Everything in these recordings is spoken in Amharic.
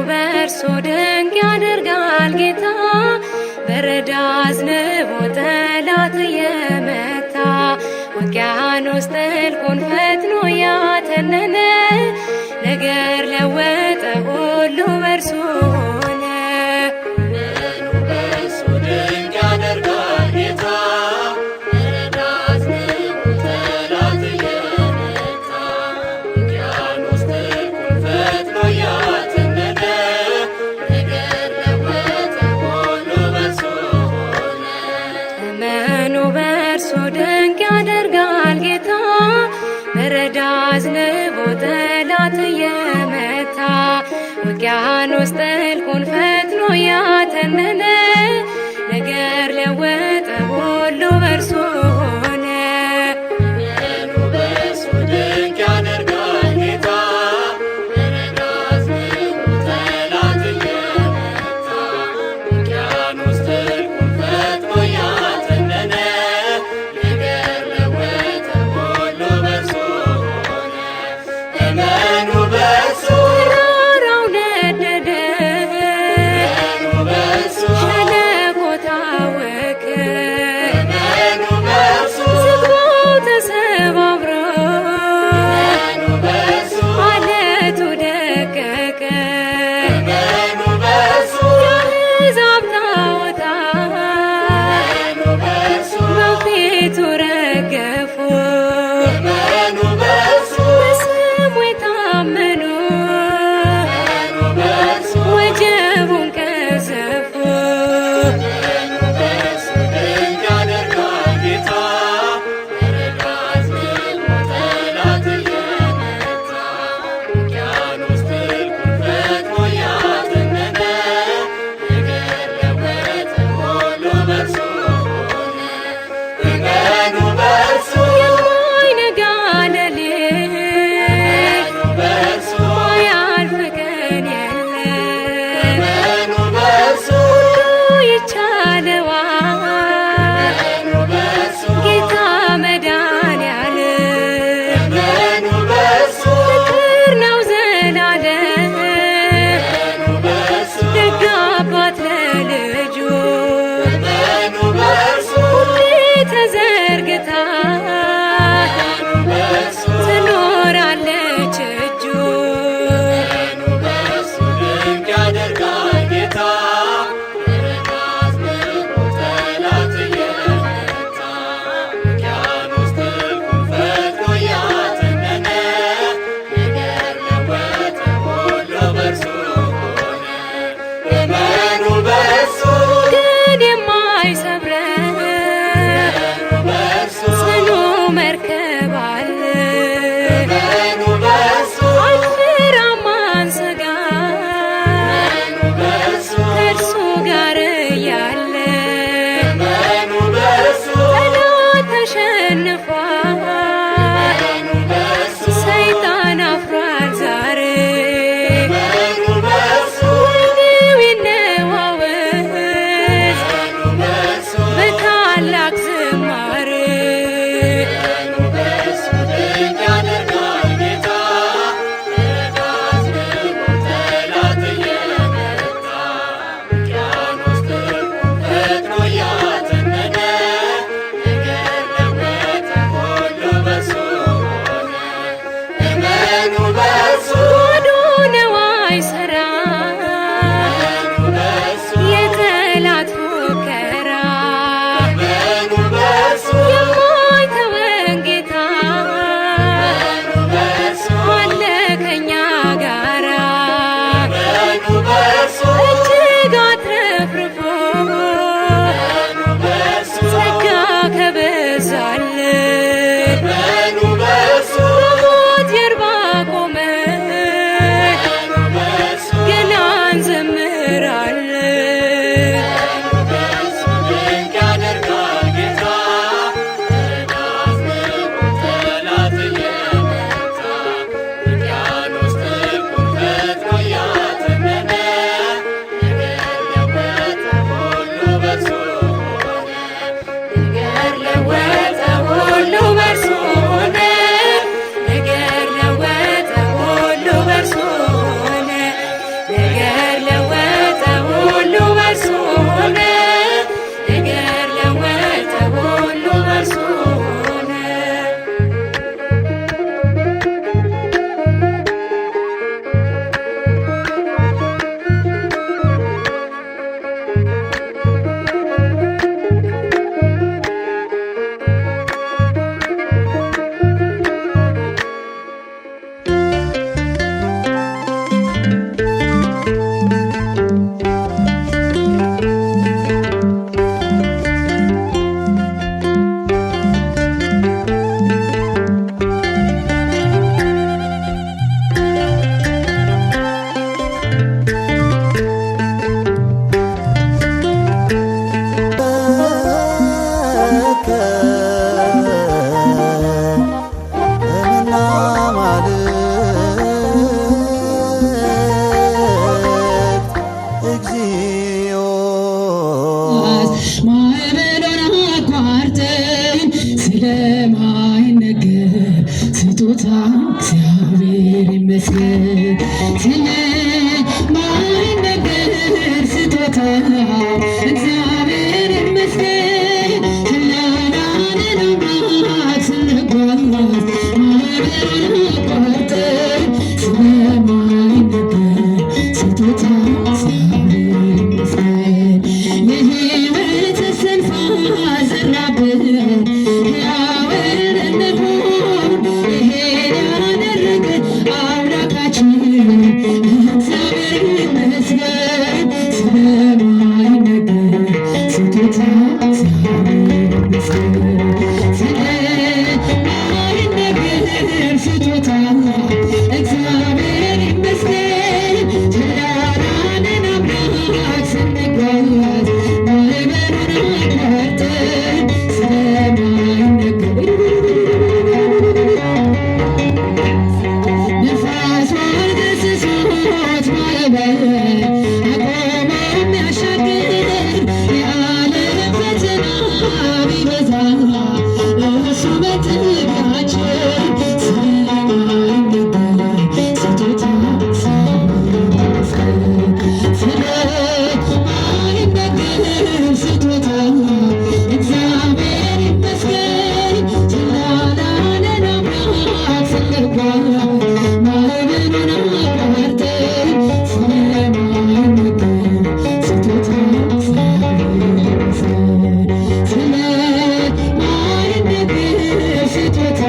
በእርሱ ድንቅ ያደርጋል ጌታ በረዳ አዝንቦ ጠላት የመታ ውቅያኖስ ጥልቁን ፈጥኖ ያተነነ ነገር ለወጠ ሁሉ በእርሱ ሆነ። በእርሱ ድንቅ ያደርጋል ጌታ በረዳ አዝንቦ ጠላት የመታ ውቅያኖስ ጥልቁን ፈጥኖ ያተነነ ነገር ለወጠ ሁሉ በእርሱ ሆነ። እመኑ በእርሱ ድንቅ ያደርጋል ጌታ በረዳ አዝንቦ ጠላት የመታ ውቅያኖስ ጥልቁን ፈጥኖ ያተነነ ነገር ለወጠ ሁሉ በእርሱ ሆነ። እመኑ በእርሱ ድንቅ ያደርጋል ጌታ በረዳ አዝንቦ ጠላት የመታ ውቅያኖስ ጥልቁን ፈጥኖ ያተነነ ነገር ለወጠ ሁሉ በእርሱ ሆነ። እመኑ በእርሱ ተራራው ነደደ እመኑ በእርሱ ሸለቆ ታወከ እግዚአብሔር ይመስገን ችለናልን አምላክ ስንጓዝ ማዕበሉን አቋርጠን ስለማይነገር ስጦታ እግዚአብሔር ይመስገን። የሕይወት እስትንፋስ ዘራብን ሕያው እንድንሆን ይሄን ያደረገ አምላካችን እግዚአብሔር ይመስገን ስለማይነገር ስጦታ እግዚአብሔር ይመስገን ስለማይነገር ስጦታ እግዚአብሔር ይመስገን ችለናልን አምላክ ስንጓዝ ማዕበሉን አቋርጠን ስለማይነገር ነፋሱን ገስጾት ማዕበል አቆሞ የሚያሻግር የዓለም ፈተና ቢበዛ እሱ መጠጊያችን ስለማይነገር ስጦታ እግዚአብሔር ይመስገን ስለማይነገር ስጦታ እግዚአብሔር ይመስገን ችለናልን አምላክ ስንጓዝ ማዕበሉን አቋርጠን ስለማይነገር ስጦታ እግዚአብሔር ይመስገን ስለማይነገር ስጦታ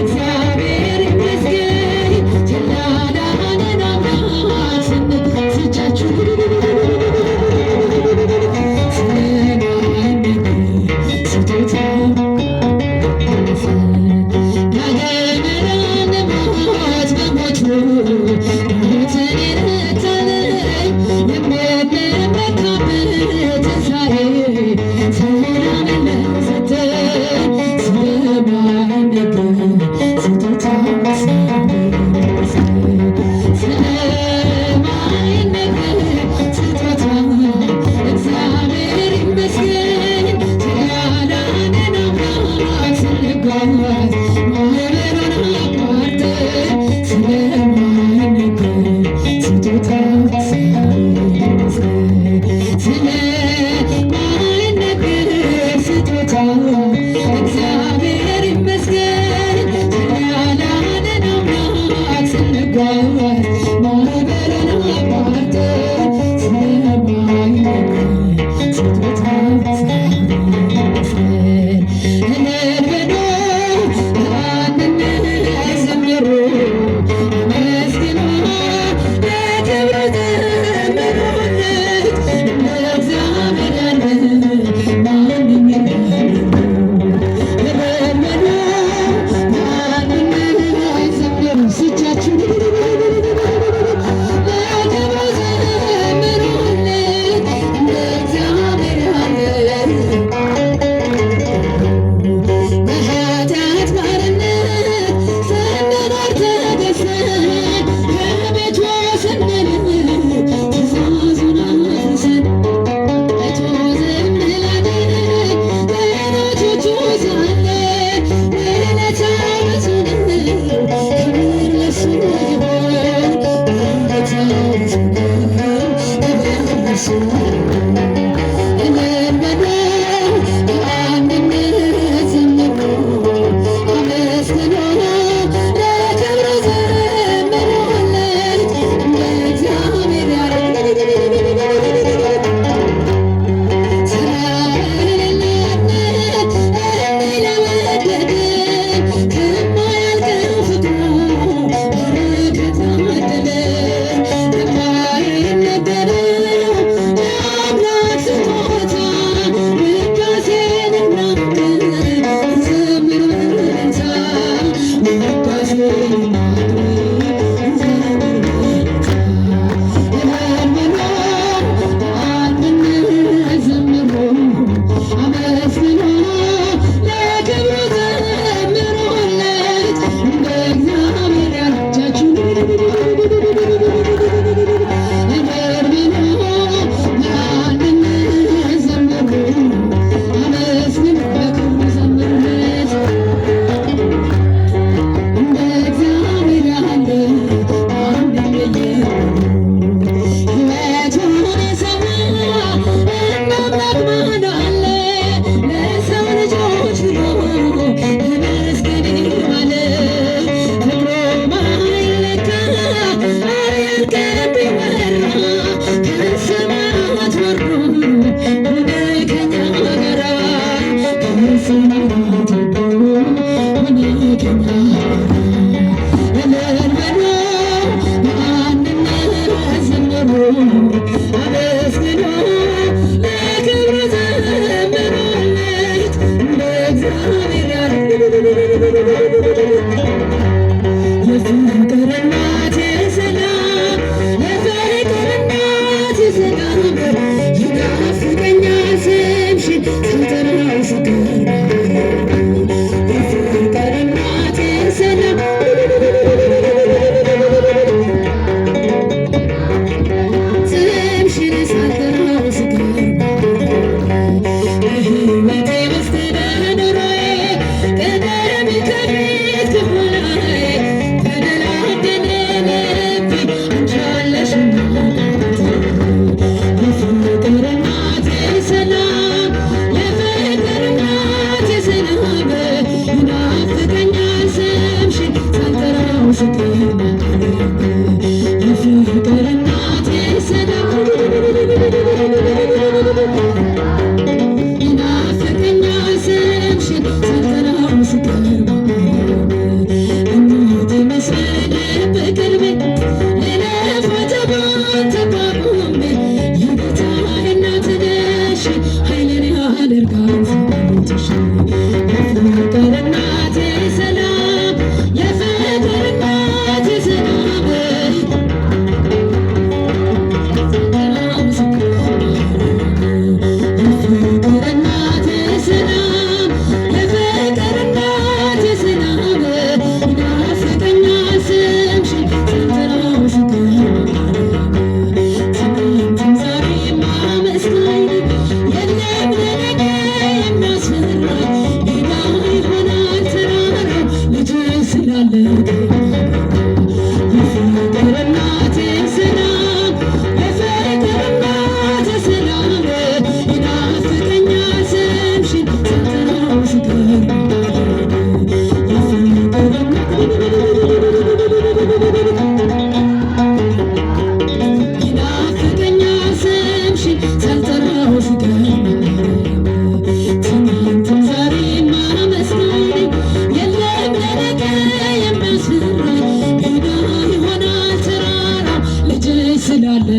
እግዚአብሔር ይመስገን ችለናልን አምላክ ስንጓዝ እጃችሁ ስለማይነገር ስጦታ ዳግም ላለመሞት በሞቱ ሞትን የረታልን የምንመካበት ትንሣኤ ሰላምን ለሰጠን ስለማይነገር ስጦታ እግዚአብሔር ይመስገን ስለማይነገር ስጦታ እግዚአብሔር ይመስገን ችለናልን አምላክ ስንጓዝ ማዕበሉን አቋርጠን ስለማይነገር ስጦታ እግዚአብሔር ይመስገን ስለማይነገር ስጦታ እግዚአብሔር ይመስገን ችለናልን አምላክ ስንጓዝ ማዕበሉን አቋርጠን ስለማይነገር ስጦታ እግዚአብሔር ይመስገን። እልል በሉ በአንድነት ዘምሩ አመስግኑ ለክብሩ ዘምሩለት እንደ እግዚአብሔር ያለ ማንም የለም። እልል በሉ በአንድነት ዘምሩ እጃችሁ ለክብሩ ዘምሩለት እንደ እግዚአብሔር ያለ በኃጢአት ባርነት ስንኖር ተገዝተን ከቤቱ ስንል ትእዛዙን አፍርሰን አይቶ ዝም ላለን በጠላቶቹ ሳለን ምሕረት አበዛልን ክብር ለእሱ ይሁን ምሕረት አበዛልን ክብር ለእሱ ይሁን እልል በሉ በአንድነት ዘምሩ አመስግኑ ለክብሩ ዘምሩለት እንደ እግዚአብሔር ያለ ከማያልቀው ፍቅሩ በረከት አደለን አመስግኑ ለክብሩ ዘምሩለት እንደ እግዚአብሔር ያለ የፍቅር እናት የሰላም የፍቅር እናት የሰላም ይናፍቀኛል ስምሽን ስጠራው ስቀር የፍቅር እናት የሰላም ስምሽን ሳልጠራው ስቀር በሕይወቴ ውስጥ በኑሮዬ ቀደም ከፊት ከኋላዬ ተደላደለ ልቤ አንቺ አለሽና የፍቅር እናቴ ሰላም የፍቅር እናቴ ሰላም ይናፍቀኛል ስምሽን ሳልጠራው ስቀር የፍቅር እናቴ ሰላም ይናፍቀኛል ስምሽን ሳልጠራው ስቀር እናቴ መስለኝ በቅርቤ ልለፍ ወጀቧን ተቋቁሜ የጌታዬ እናት ነሽ ኃይሌን ያደርጋል ጸሎትሽ የፍቅር እናቴ ሰላም የፍቅር እናቴ ሰላም ሳልጠራው ስቀር የፍቅር እናቴ ሰላም የፍቅር እናቴ ሰላም ይናፍቀኛል ስምሽን ሳልጠራው ስቀር ትናንትም ዛሬም አመስጋኝ የለም ለነገ የሚያስፈራኝ ሜዳ ይሆናል ተራራው ልጅሽ ስላለ የፍቅር እናቴ ሰላም የፍቅር እናቴ ሰላም ይናፍቀኛል ስምሽን ሳልጠራው ስቀር የፍቅር ይናፍቀኛል ስምሽን ሳልጠራው ስቀር ትናንትም ዛሬም አመስጋኝ የለም ለነገ የሚያስፈራኝ ሜዳ ይሆናል ተራራ ልጅሽ ስላለ